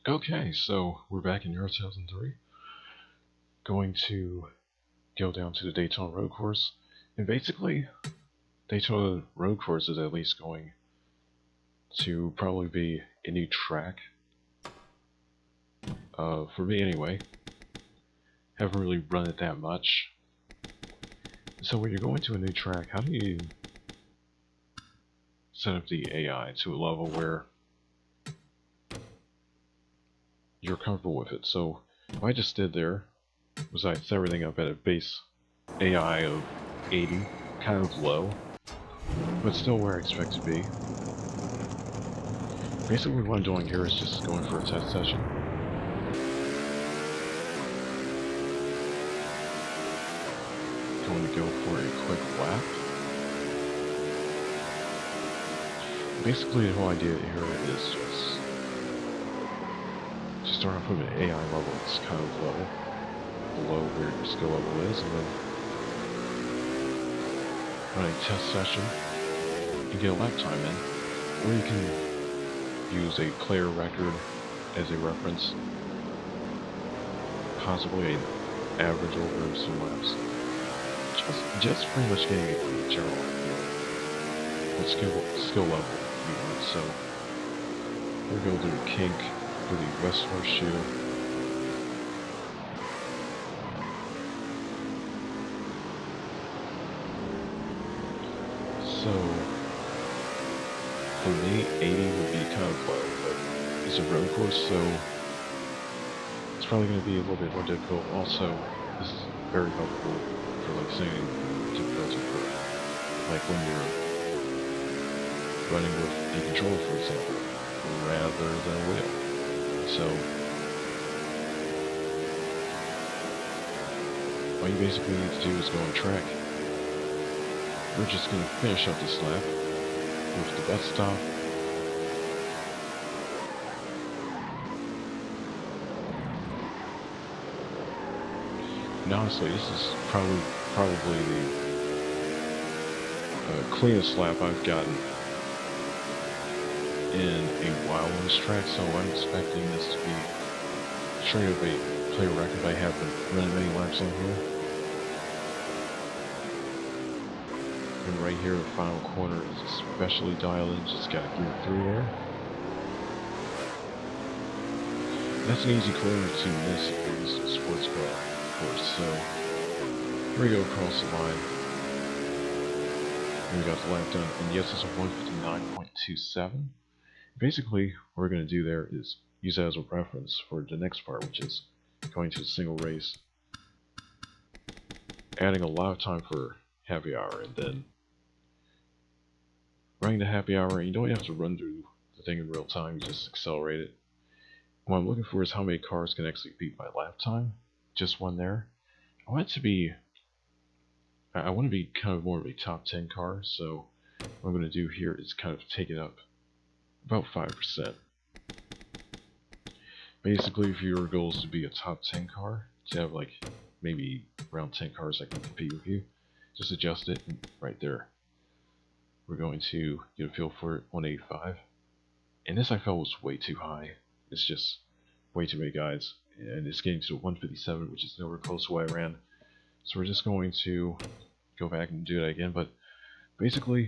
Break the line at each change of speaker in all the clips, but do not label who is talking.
Okay, so we're back in NR2003, going to go down to the Daytona Road Course, and basically, Daytona Road Course is at least going to probably be a new track, for me anyway. Haven't really run it that much. So when you're going to a new track, how do you set up the AI to a level where you're comfortable with it? So what I just did there was I set everything up at a base AI of 80, kind of low, but still where I expect to be. Basically what I'm doing here is just going for a test session. Going to go for a quick lap. Basically the whole idea here is just to start off with an AI level that's kind of low, below where your skill level is, and then run a test session and get a lap time in, or you can use a player record as a reference, possibly an average over some laps. Just pretty much getting a general idea what skill level you want. So we're going to do kink for the West Horseshoe. So for me, 80 would be kind of low, but it's a road course, so it's probably going to be a little bit more difficult. Also, this is very helpful for like setting difficulty for like when you're running with a controller, for example, rather than a wheel. So all you basically need to do is go on track. We're just going to finish up this lap with the bus stop. And honestly, this is probably the cleanest lap I've gotten in a while on this track, so I'm expecting this to be straight up a player record. I haven't run many laps on here. And right here, the final corner is especially dialed in, just gotta get through there. That's an easy corner to miss if you're using a sports car, of course. So here we go across the line. And we got the lap done, and yes, it's a 159.27. Basically, what we're going to do there is use that as a reference for the next part, which is going to the single race, adding a lot of time for happy hour, and then running the happy hour. And you don't have to run through the thing in real time, you just accelerate it. What I'm looking for is how many cars can actually beat my lap time. Just one there. I want to be kind of more of a top 10 car, so what I'm going to do here is kind of take it up about 5%. Basically, if your goal is to be a top 10 car, to have like maybe around 10 cars that can compete with you, just adjust it, and right there. We're going to get a feel for it, 185. And this I felt was way too high. It's just way too many guys. And it's getting to 157, which is nowhere close to what I ran. So we're just going to go back and do that again. But basically,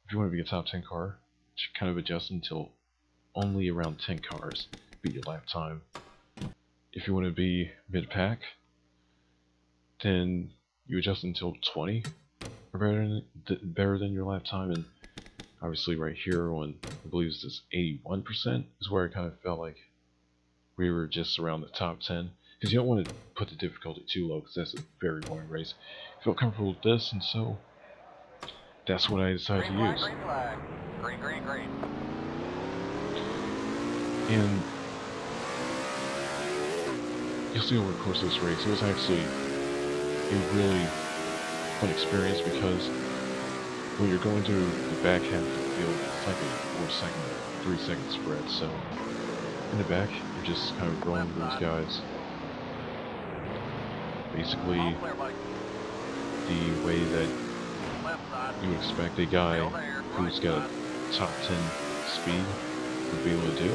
if you want to be a top 10 car, just kind of adjust until only around 10 cars beat your lap time. If you want to be mid-pack, then you adjust until 20 or better than your lap time. And obviously right here on, I believe it's this 81% is where I kind of felt like we were just around the top 10, because you don't want to put the difficulty too low, because that's a very boring race. I felt comfortable with this, and so that's what I decided to use.
Green flag. Green.
And you'll see over the course of this race, it was actually a really fun experience, because when you're going through the back half of the field, it's like a 4-second or 3-second spread. So in the back, you're just kind of rolling those guys. Basically, the way that you expect a guy who's got a top 10 speed would be able to do.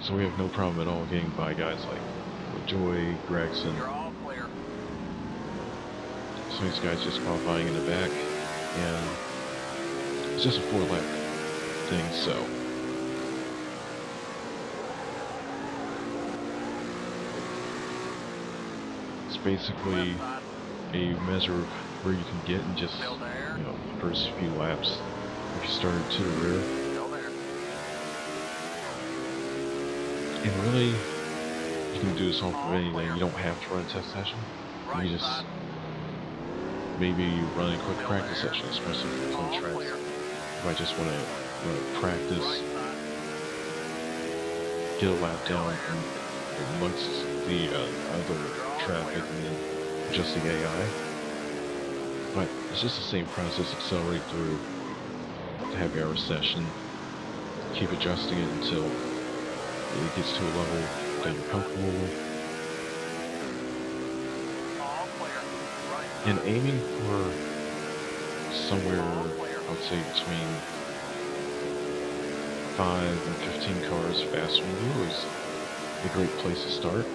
So we have no problem at all getting by guys like Joy, Gregson.
You're all clear.
Some of these guys just qualifying in the back, and it's just a 4-lap thing, so. It's basically a measure of where you can get in just, you know, the first few laps if you started to the rear. And really, you can do this off of anything. You don't have to run a test session. You just maybe run a quick practice session, especially for some tracks. If I just want to practice, get a lap down amongst the other traffic and then adjust the AI. But it's just the same process, accelerate through the happy hour session, keep adjusting it until it gets to a level that you're comfortable with. And aiming for somewhere, I would say between 5 and 15 cars faster than you is a great place to start,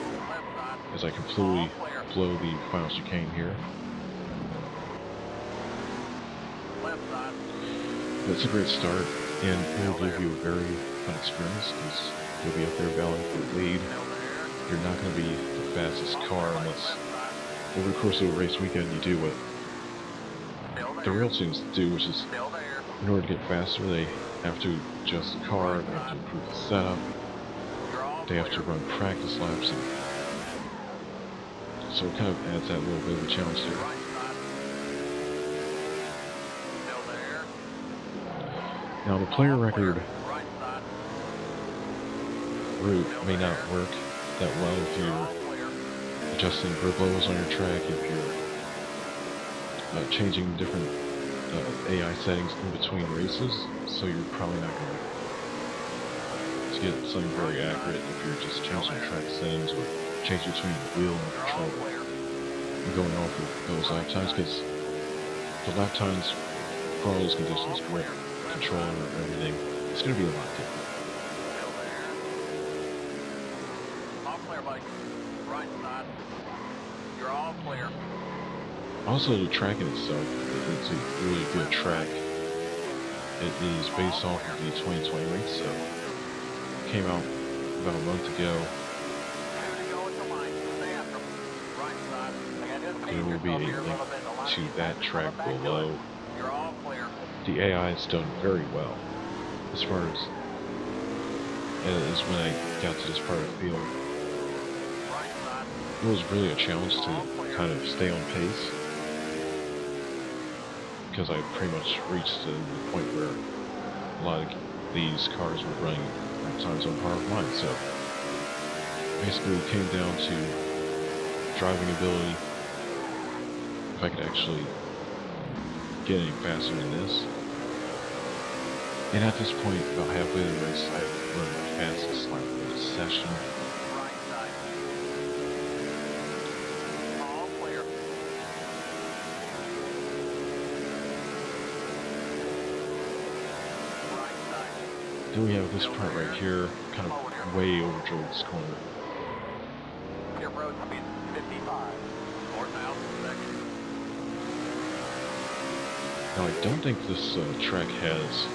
as I completely blow the final chicane here. But it's a great start, and it will give you a very fun experience, because you'll be up there battling for the lead. You're not going to be the fastest car unless over the course of a race weekend you do what the real teams do, which is in order to get faster they have to adjust the car, they have to improve the setup, they have to run practice laps, and so it kind of adds that little bit of a challenge to it. Now the player record route may not work that well if you're adjusting grip levels on your track, if you're changing different AI settings in between races, so you're probably not going to get something very accurate if you're just changing track settings or changing between the wheel and the controller and going off of those lap times, because the lap times for all those conditions with controller and everything, it's going to be a lot different. Also, the track in itself, it's a really good track. It is based off of the 2020 race, so it came out about a month ago. There will be a link to that track below. The AI is done very well as far as when I got to this part of the field. It was really a challenge to kind of stay on pace, because I pretty much reached the point where a lot of these cars were running at times on par with mine. So basically it came down to driving ability, if I could actually get any faster than this. And at this point, about halfway through the race, I run my fastest lap of the session. Then we have this part right here, kind of way over towards this corner. Now I don't think this track has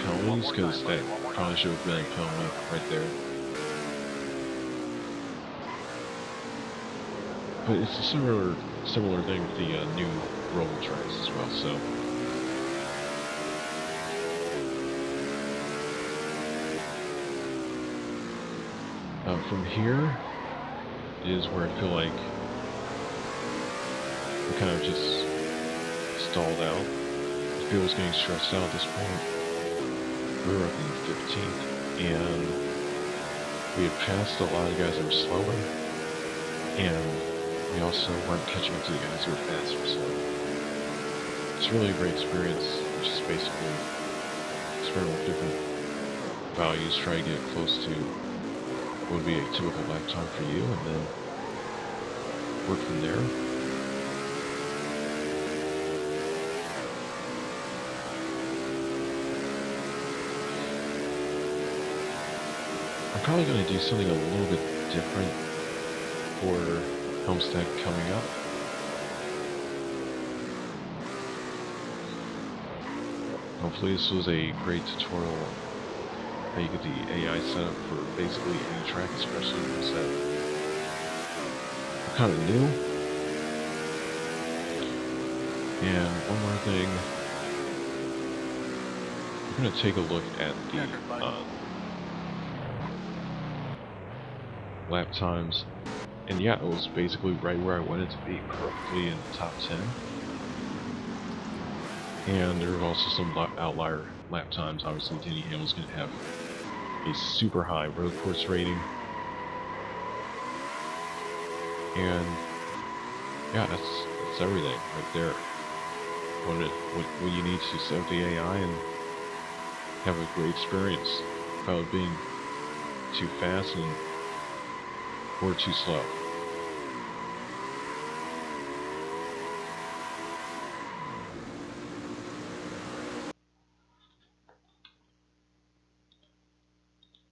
penalties, because that probably should have been a penalty right there. But it's a similar thing with the new roll tracks as well, so. From here is where I feel like we kind of just stalled out. The field was getting stressed out at this point. We were up in the 15th, and we had passed a lot of guys that were slower, and we also weren't catching up to the guys who were faster, so it's really a great experience. Which is basically experiment with different values, try to get close to what would be a typical lap time for you, and then work from there. I'm probably going to do something a little bit different for Homestead coming up. Hopefully this was a great tutorial how you get the AI set up for basically any track, especially ones that are kind of new. And one more thing, we're going to take a look at the lap times. And yeah, it was basically right where I wanted to be, perfectly in the top 10. And there were also some outlier lap times. Obviously, Denny Hamlin's going to have a super high road course rating. And yeah, that's everything right there. What you need to set up the AI and have a great experience without being too fast or too slow.